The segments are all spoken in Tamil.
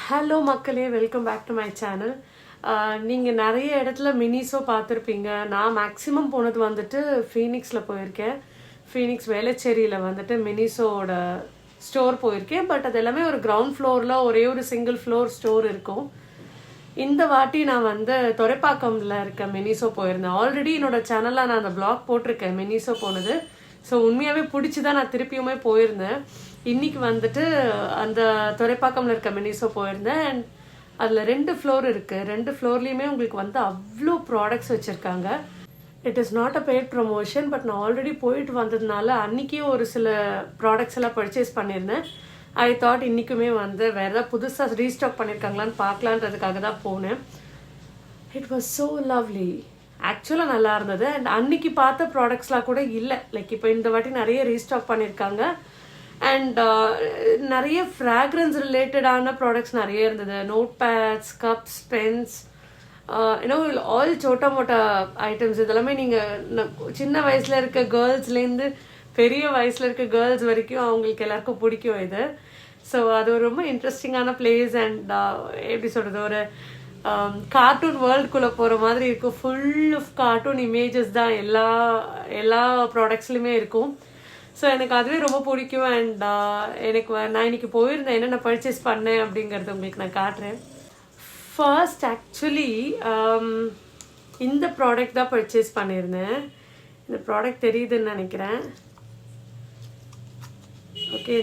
ஹலோ மக்களே, welcome back to my channel. நீங்கள் நிறைய இடத்துல மினிசோ பார்த்துருப்பீங்க. நான் மேக்ஸிமம் போனது வந்துட்டு ஃபீனிக்ஸில் போயிருக்கேன். ஃபீனிக்ஸ் வேளச்சேரியில் வந்துட்டு மினிசோட ஸ்டோர் போயிருக்கேன். பட் அது எல்லாமே ஒரு கிரவுண்ட் ஃப்ளோரில் ஒரே ஒரு சிங்கிள் ஃப்ளோர் ஸ்டோர் இருக்கும். இந்த வாட்டி நான் வந்து துறைப்பாக்கம்ல இருக்க மினிசோ போயிருந்தேன். ஆல்ரெடி என்னோட சேனலில் நான் அந்த பிளாக் போட்டிருக்கேன் மினிசோ போனது. ஸோ உண்மையாகவே பிடிச்சி தான் நான் திருப்பியுமே போயிருந்தேன். இன்னைக்கு வந்துட்டு அந்த துறைப்பாக்கம்ல இருக்க மினிசோ போயிருந்தேன். அண்ட் அதில் 2 ஃப்ளோர் இருக்குது. 2 ஃப்ளோர்லேயுமே உங்களுக்கு வந்து அவ்வளோ ப்ராடக்ட்ஸ் வச்சுருக்காங்க. It is not a paid promotion, but நான் ஆல்ரெடி போயிட்டு வந்ததுனால அன்றைக்கே ஒரு சில ப்ராடக்ட்ஸ் எல்லாம் பர்ச்சேஸ் பண்ணியிருந்தேன். ஐ தாட் இன்றைக்குமே வந்து வேறு ஏதாவது புதுசாக ரீஸ்டாக் பண்ணியிருக்காங்களான்னு பார்க்கலான்றதுக்காக தான் போனேன். It was so lovely. ஆக்சுவலாக நல்லா இருந்தது. அண்ட் அன்னைக்கு பார்த்த ப்ராடக்ட்ஸ்லாம் கூட இல்லை. லைக் இப்போ இந்த வாட்டி நிறைய ரீஸ்டாக் பண்ணியிருக்காங்க. அண்ட் நிறைய ஃப்ராக்ரன்ஸ் ரிலேட்டடான ப்ராடக்ட்ஸ் நிறைய இருந்தது. Note pads, cups, pens, all சோட்டா மோட்டா ஐட்டம்ஸ். இதெல்லாமே நீங்கள் சின்ன வயசில் இருக்க கேர்ள்ஸ்லேருந்து பெரிய வயசில் இருக்க கேர்ள்ஸ் வரைக்கும் அவங்களுக்கு எல்லாருக்கும் பிடிக்கும் இது. ஸோ அது ஒரு ரொம்ப இன்ட்ரெஸ்டிங்கான பிளேஸ். அண்ட் எப்படி சொல்கிறது, ஒரு கார்ட்டூன் வேர்ல்டுக்குள்ளே போகிற மாதிரி இருக்கும். ஃபுல் ஆஃப் கார்ட்டூன் இமேஜஸ் தான் எல்லா ப்ராடக்ட்ஸ்லையுமே இருக்கும். ஸோ எனக்கு அதுவே ரொம்ப பிடிக்கும். அண்ட் நான் இன்னைக்கு போயிருந்தேன், என்னென்ன பர்ச்சேஸ் பண்ணேன் அப்படிங்கிறது உங்களுக்கு நான் காட்டுறேன். ஃபர்ஸ்ட் ஆக்சுவலி இந்த ப்ராடக்ட் தான் பர்ச்சேஸ் பண்ணியிருந்தேன். இந்த ப்ராடக்ட் தெரியுதுன்னு நினைக்கிறேன். ஓகே,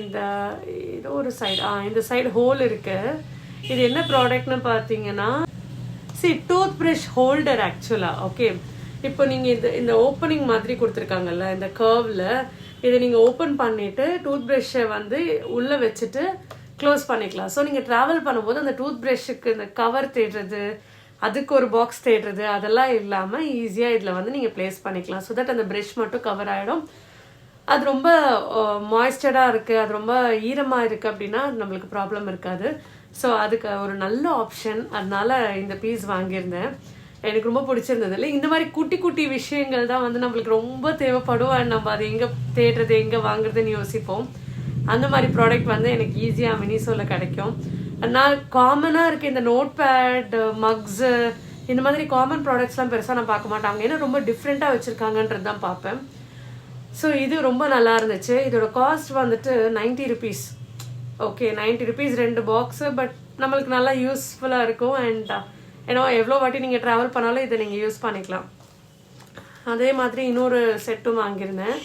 ஏதோ ஒரு சைடு இந்த சைடு ஹோல் இருக்கு. இது என்ன ப்ராடக்ட்னு பார்த்தீங்கன்னா டூத் ப்ரஷ் ஹோல்டர் ஆக்சுவலாக. ஓகே, இப்போ நீங்கள் இந்த ஓப்பனிங் மாதிரி கொடுத்துருக்காங்கல்ல இந்த கர்வில், இதை நீங்கள் ஓப்பன் பண்ணிவிட்டு டூத் ப்ரஷ்ஷை வந்து உள்ளே வச்சுட்டு க்ளோஸ் பண்ணிக்கலாம். ஸோ நீங்கள் ட்ராவல் பண்ணும்போது அந்த டூத் ப்ரஷ்ஷுக்கு இந்த கவர் தேடுறது, அதுக்கு ஒரு பாக்ஸ் தேடுறது, அதெல்லாம் இல்லாமல் ஈஸியாக இதில் வந்து நீங்கள் ப்ளேஸ் பண்ணிக்கலாம். ஸோ தட் அந்த ப்ரஷ் மட்டும் கவர் ஆகிடும். அது ரொம்ப மாய்ஸ்டர்டாக இருக்குது, அது ரொம்ப ஈரமாக இருக்குது அப்படின்னா நம்மளுக்கு ப்ராப்ளம் இருக்காது. ஸோ அதுக்கு ஒரு நல்ல ஆப்ஷன். அதனால இந்த பீஸ் வாங்கியிருந்தேன். எனக்கு ரொம்ப பிடிச்சிருந்தது. இல்லை, இந்த மாதிரி குட்டி குட்டி விஷயங்கள் தான் வந்து நம்மளுக்கு ரொம்ப தேவைப்படும். அண்ட் நம்ம அதை எங்கே தேடுறது, எங்கே வாங்குறதுன்னு யோசிப்போம். அந்த மாதிரி ப்ராடக்ட் வந்து எனக்கு ஈஸியாக மினிசோவில் கிடைக்கும். நான் காமனாக இருக்க இந்த நோட் பேட், மக்ஸு, இந்த மாதிரி காமன் ப்ராடக்ட்ஸ்லாம் பெருசாக நான் பார்க்க மாட்டாங்க. ஏன்னா ரொம்ப டிஃப்ரெண்ட்டாக வச்சுருக்காங்கன்றது தான் பார்ப்பேன். ஸோ இது ரொம்ப நல்லா இருந்துச்சு. இதோட காஸ்ட் வந்துட்டு 90 rupees. Okay, 90 rupees 2 box. But நம்மளுக்கு நல்லா யூஸ்ஃபுல்லாக இருக்கும். அண்ட் எவ்வளோ வாட்டி நீங்கள் ட்ராவல் பண்ணாலும் இதை நீங்கள் யூஸ் பண்ணிக்கலாம். அதே மாதிரி இன்னொரு செட்டும் வாங்கியிருந்தேன்.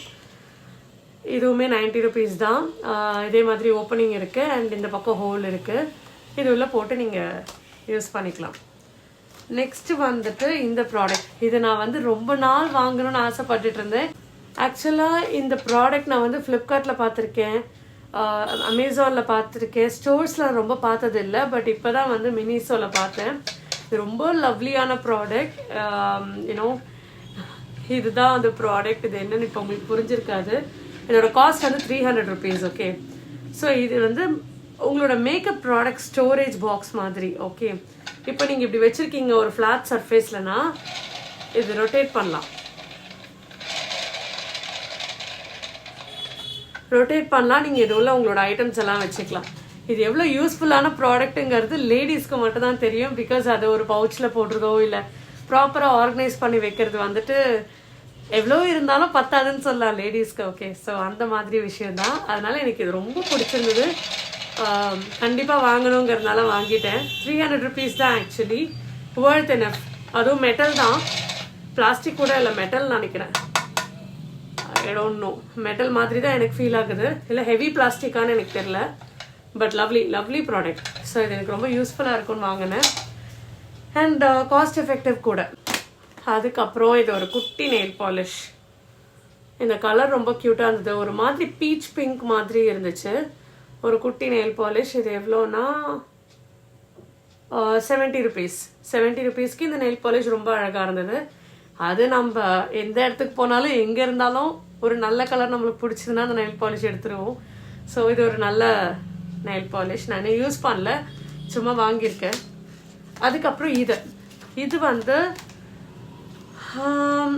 இதுவுமே 90 rupees தான். இதே மாதிரி ஓப்பனிங் இருக்குது அண்ட் இந்த பக்கம் ஹோல் இருக்குது. இது உள்ள போட்டு நீங்கள் யூஸ் பண்ணிக்கலாம். நெக்ஸ்ட்டு வந்துட்டு இந்த ப்ராடக்ட். இது நான் வந்து ரொம்ப நாள் வாங்கணும்னு ஆசைப்பட்டுட்டு இருந்தேன். ஆக்சுவலாக இந்த ப்ராடக்ட் நான் வந்து ஃப்ளிப்கார்ட்டில் பார்த்துருக்கேன், அமேசானில் பார்த்துருக்கேன், ஸ்டோர்ஸில் ரொம்ப பார்த்தது இல்லை. பட் இப்போ தான் வந்து மினிசோவில் பார்த்தேன். இது ரொம்ப லவ்லியான ப்ராடக்ட். இதுதான் அந்த ப்ராடக்ட். இது என்னன்னு இப்போ உங்களுக்கு புரிஞ்சிருக்காது. இதோட காஸ்ட் வந்து 300 rupees. ஓகே, ஸோ இது வந்து உங்களோட மேக்கப் ப்ராடக்ட் ஸ்டோரேஜ் பாக்ஸ் மாதிரி. ஓகே, இப்போ நீங்கள் இப்படி வச்சுருக்கீங்க ஒரு ஃப்ளாட் சர்ஃபேஸ்லனா இது ரொட்டேட் பண்ணலாம். நீங்கள் இது உள்ள உங்களோட ஐட்டம்ஸ் எல்லாம் வச்சுக்கலாம். இது எவ்வளோ யூஸ்ஃபுல்லான ப்ராடக்ட்டுங்கிறது லேடிஸ்க்கு மட்டும் தான் தெரியும். பிகாஸ் அது ஒரு பவுச்சில் போடுறதோ இல்லை ப்ராப்பராக ஆர்கனைஸ் பண்ணி வைக்கிறது வந்துட்டு எவ்வளோ இருந்தாலும் பத்தாதுன்னு சொல்லலாம் லேடிஸ்க்கு. ஓகே, ஸோ அந்த மாதிரி விஷயம்தான். அதனால எனக்கு இது ரொம்ப பிடிச்சிருந்தது. கண்டிப்பாக வாங்கணுங்கிறதுனால வாங்கிட்டேன். 300 rupees தான் ஆக்சுவலி. Worth enough. அதுவும் மெட்டல் தான், பிளாஸ்டிக் கூட இல்லை, மெட்டல் நினைக்கிறேன். ஐ டோன்ட் நோ, மெட்டல் மாதிரி தான் எனக்கு ஃபீல் ஆகுது. இல்லை ஹெவி பிளாஸ்டிக்கானு எனக்கு தெரியல. But lovely product. ஸோ இது எனக்கு ரொம்ப யூஸ்ஃபுல்லாக இருக்கும்னு வாங்கினேன். அண்ட் காஸ்ட் எஃபெக்டிவ் கூட. அதுக்கப்புறம் இது ஒரு குட்டி நெயில் பாலிஷ். இந்த கலர் ரொம்ப க்யூட்டாக இருந்தது. ஒரு மாதிரி பீச் பிங்க் மாதிரி இருந்துச்சு. ஒரு குட்டி நெயில் பாலிஷ். இது எவ்வளோனா 70 rupees. 70 rupeesக்கு இந்த நெயில் பாலிஷ் ரொம்ப அழகாக இருந்தது. அது நம்ம எந்த இடத்துக்கு போனாலும் எங்கே இருந்தாலும் ஒரு நல்ல கலர் நம்மளுக்கு பிடிச்சதுன்னா அந்த நெயில் பாலிஷ் எடுத்துருவோம். ஸோ இது ஒரு நல்ல நெயில் பாலிஷ். நான் யூஸ் பண்ணல, சும்மா வாங்கியிருக்கேன். அதுக்கப்புறம் இது வந்து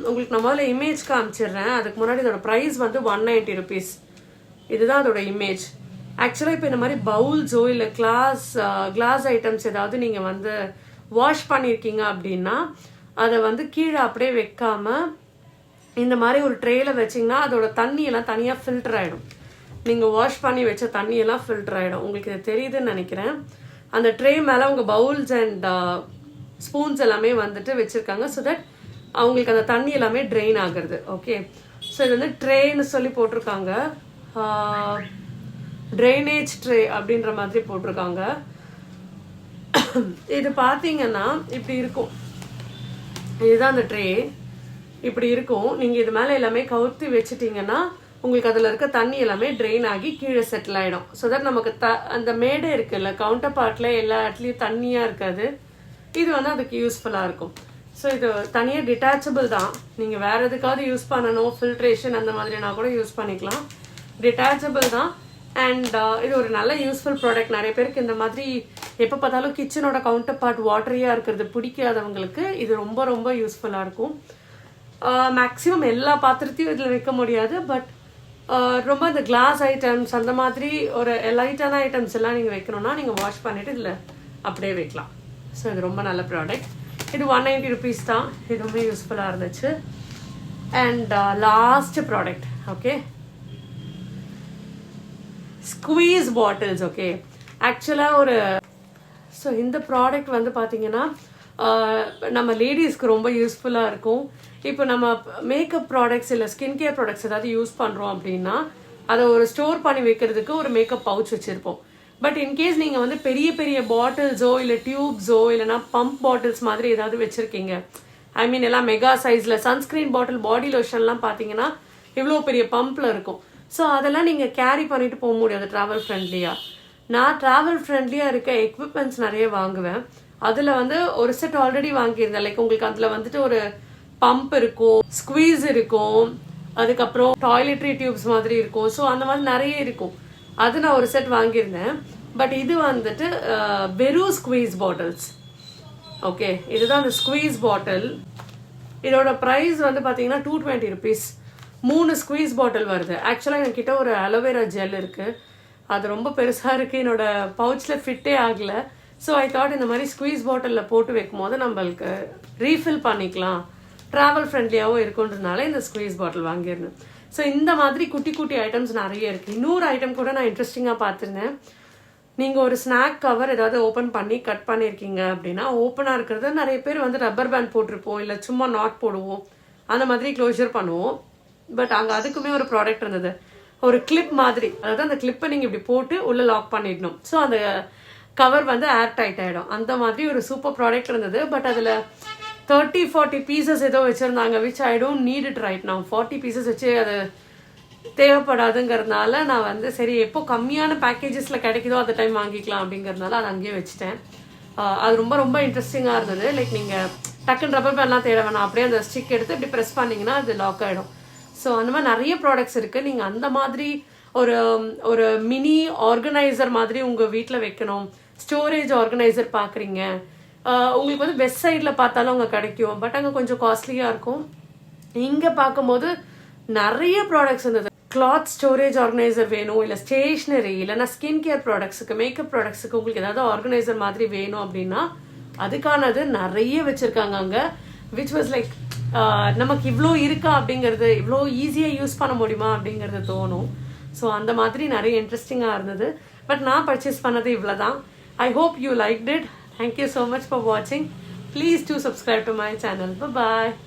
உங்களுக்கு நான் முதல்ல இமேஜ் காமிச்சிடுறேன். அதுக்கு முன்னாடி இதோட ப்ரைஸ் வந்து 190 rupees. இதுதான் அதோட இமேஜ். ஆக்சுவலாக இப்போ இந்த மாதிரி பவுல்ஸோ இல்லை கிளாஸ் ஐட்டம்ஸ் ஏதாவது நீங்கள் வந்து வாஷ் பண்ணியிருக்கீங்க அப்படின்னா அதை வந்து கீழே அப்படியே வைக்காம இந்த மாதிரி ஒரு ட்ரேயில் வச்சிங்கன்னா அதோட தண்ணியெல்லாம் தனியாக ஃபில்டர் ஆகிடும். நீங்கள் வாஷ் பண்ணி வச்ச தண்ணியெல்லாம் ஃபில்டர் ஆகிடும். உங்களுக்கு இது தெரியுதுன்னு நினைக்கிறேன். அந்த ட்ரே மேலே உங்கள் பவுல்ஸ் அண்ட் ஸ்பூன்ஸ் எல்லாமே வந்துட்டு வச்சுருக்காங்க. ஸோ தட் அவங்களுக்கு அந்த தண்ணி எல்லாமே ட்ரெயின் ஆகுறது. ஓகே, ஸோ இது வந்து ட்ரேன்னு சொல்லி போட்டிருக்காங்க. ட்ரைனேஜ் ட்ரே அப்படின்ற மாதிரி போட்டிருக்காங்க. இது பார்த்தீங்கன்னா இப்படி இருக்கும். இதுதான் அந்த ட்ரே, இப்படி இருக்கும். நீங்கள் இது மேலே எல்லாமே கவுத்தி வச்சுட்டிங்கன்னா உங்களுக்கு அதில் இருக்க தண்ணி எல்லாமே ட்ரெயின் ஆகி கீழே செட்டில் ஆகிடும். ஸோ தட் நமக்கு அந்த மேடை இருக்குல்ல, கவுண்டர் பார்ட்டில் எல்லா இடத்துலையும் தண்ணியாக இருக்காது. இது வந்து அதுக்கு யூஸ்ஃபுல்லாக இருக்கும். ஸோ இது தனியாக டிட்டாச்சபிள் தான். நீங்கள் வேறு எதுக்காவது யூஸ் பண்ணணும், ஃபில்ட்ரேஷன் அந்த மாதிரினா கூட யூஸ் பண்ணிக்கலாம். டிட்டாச்சபிள் தான். அண்ட் இது ஒரு நல்ல யூஸ்ஃபுல் ப்ராடக்ட். நிறைய பேருக்கு இந்த மாதிரி எப்போ பார்த்தாலும் கிச்சனோட கவுண்டர் பார்ட் வாட்டரியாக இருக்கிறது பிடிக்காதவங்களுக்கு இது ரொம்ப ரொம்ப யூஸ்ஃபுல்லாக இருக்கும். மேக்ஸிமம் எல்லா பாத்திரத்தையும் இதில் வைக்க முடியாது. பட் ரொம்ப இந்த கிளாஸ் ஐட்டம்ஸ் அந்த மாதிரி ஒரு லைட்டான ஐட்டம்ஸ் எல்லாம் நீங்கள் வைக்கணும்னா நீங்கள் வாஷ் பண்ணிவிட்டு இதில் அப்படியே வைக்கலாம். ஸோ இது ரொம்ப நல்ல ப்ராடக்ட். இது 190 rupees தான். இது ரொம்ப யூஸ்ஃபுல்லாக இருந்துச்சு. And last product, okay, squeeze bottles. Okay, ஆக்சுவலாக ஸோ இந்த ப்ராடக்ட் வந்து பார்த்தீங்கன்னா நம்ம லேடிஸ்க்கு ரொம்ப யூஸ்ஃபுல்லாக இருக்கும். இப்போ நம்ம மேக்கப் ப்ராடக்ட்ஸ் இல்லை ஸ்கின் கேர் ப்ராடக்ட்ஸ் ஏதாவது யூஸ் பண்ணுறோம் அப்படின்னா அதை ஒரு ஸ்டோர் பண்ணி வைக்கிறதுக்கு ஒரு மேக்கப் பவுச் வச்சுருப்போம். பட் இன்கேஸ் நீங்கள் வந்து பெரிய பெரிய பாட்டில்ஸோ இல்லை டியூப்ஸோ இல்லைனா பம்ப் பாட்டில்ஸ் மாதிரி ஏதாவது வச்சுருக்கீங்க, ஐ மீன் எல்லாம் மெகா சைஸில் சன்ஸ்க்ரீன் பாட்டில், பாடி லோஷன்லாம் பார்த்தீங்கன்னா இவ்வளோ பெரிய பம்பில் இருக்கும். ஸோ அதெல்லாம் நீங்கள் கேரி பண்ணிட்டு போக முடியாது ட்ராவல் ஃப்ரெண்ட்லியாக. நான் ட்ராவல் ஃப்ரெண்ட்லியாக இருக்க எக்யூப்மெண்ட்ஸ் நிறைய வாங்குவேன். அதில் வந்து ஒரு செட் ஆல்ரெடி வாங்கியிருந்தேன். லைக் உங்களுக்கு அதில் வந்துட்டு ஒரு பம்ப் இருக்கும், ஸ்குவீஸ் இருக்கும், அதுக்கப்புறம் டாய்லெட்ரி டியூப்ஸ் மாதிரி இருக்கும். ஸோ அந்த மாதிரி நிறைய இருக்கும். அது நான் ஒரு செட் வாங்கியிருந்தேன். பட் இது வந்துட்டு வெறும் ஸ்குவீஸ் பாட்டில்ஸ். ஓகே, இதுதான் அந்த ஸ்குவீஸ் பாட்டில். இதோட ப்ரைஸ் வந்து பார்த்தீங்கன்னா 220 rupees. 3 ஸ்குவீஸ் பாட்டில் வருது. ஆக்சுவலாக என்கிட்ட ஒரு அலோவேரா ஜெல் இருக்குது. அது ரொம்ப பெருசாக இருக்குது, என்னோட பவுச்சில் ஃபிட்டே ஆகலை. ஸோ ஐ தாட் இந்த மாதிரி ஸ்குவீஸ் பாட்டிலில் போட்டு வைக்கும் போது நம்மளுக்கு ரீஃபில் பண்ணிக்கலாம், ட்ராவல் ஃப்ரெண்ட்லியாகவும் இருக்குன்றதுனால இந்த ஸ்குவீஸ் பாட்டில் வாங்கியிருந்தேன். ஸோ இந்த மாதிரி குட்டி குட்டி ஐட்டம்ஸ் நிறைய இருக்குது. இன்னொரு ஐட்டம் கூட நான் இன்ட்ரெஸ்டிங்காக பார்த்துருந்தேன். நீங்கள் ஒரு ஸ்நாக் கவர் ஏதாவது ஓப்பன் பண்ணி கட் பண்ணியிருக்கீங்க அப்படின்னா ஓப்பனாக இருக்கிறது நிறைய பேர் வந்து ரப்பர் பேண்ட் போட்டிருப்போம், இல்லை சும்மா நாட் போடுவோம், அந்த மாதிரி க்ளோஷர் பண்ணுவோம். பட் அங்கே அதுக்குமே ஒரு ப்ராடக்ட் இருந்தது, ஒரு கிளிப் மாதிரி. அதாவது அந்த கிளிப்பை நீங்கள் இப்படி போட்டு உள்ளே லாக் பண்ணிடணும். ஸோ அந்த கவர் வந்து ஏர் டைட் ஆகிடும். அந்த மாதிரி ஒரு சூப்பர் ப்ராடக்ட் இருந்தது. பட் அதில் 30-40 பீசஸ் ஏதோ வச்சுருந்தாங்க, which I don't need it right. நான் 40 பீசஸ் வச்சு அது தேவைப்படாதுங்கிறதுனால நான் வந்து சரி எப்போ கம்மியான பேக்கேஜஸில் கிடைக்குதோ அந்த டைம் வாங்கிக்கலாம் அப்படிங்கிறதுனால அதை அங்கேயே வச்சுட்டேன். அது ரொம்ப ரொம்ப இன்ட்ரெஸ்டிங்காக இருந்தது. லைக் நீங்கள் டக்குன்னு ரப்பர் பேண்ட்லாம் தேட வேணாம், அப்படியே அந்த ஸ்டிக் எடுத்து இப்படி ப்ரெஸ் பண்ணிங்கன்னா அது லாக் ஆகிடும். ஸோ அந்த மாதிரி நிறைய ப்ராடக்ட்ஸ் இருக்குது. நீங்கள் அந்த மாதிரி ஒரு மினி ஆர்கனைசர் மாதிரி உங்கள் வீட்டில் வைக்கணும், ஸ்டோரேஜ் ஆர்கனைசர் பார்க்குறீங்க, உங்களுக்கு வந்து வெஸ்ட் சைடில் பார்த்தாலும் அங்கே கிடைக்கும். பட் அங்கே கொஞ்சம் காஸ்ட்லியாக இருக்கும். இங்கே பார்க்கும்போது நிறைய ப்ராடக்ட்ஸ் இருந்தது. கிளாத் ஸ்டோரேஜ் ஆர்கனைசர் வேணும், இல்லை ஸ்டேஷ்னரி, இல்லைனா ஸ்கின் கேர் ப்ராடக்ட்ஸுக்கு, மேக்கப் ப்ராடக்ட்ஸுக்கு உங்களுக்கு ஏதாவது ஆர்கனைசர் மாதிரி வேணும் அப்படின்னா அதுக்கானது நிறைய வச்சுருக்காங்க அங்கே. விச் வாஸ் லைக் நமக்கு இவ்வளோ இருக்கா அப்படிங்கிறது, இவ்வளோ ஈஸியாக யூஸ் பண்ண முடியுமா அப்படிங்கிறது தோணும். ஸோ அந்த மாதிரி நிறைய இன்ட்ரெஸ்டிங்காக இருந்தது. பட் நான் பர்ச்சேஸ் பண்ணது இவ்வளோ தான். I hope you liked it. Thank you so much for watching. Please do subscribe to my channel. Bye bye.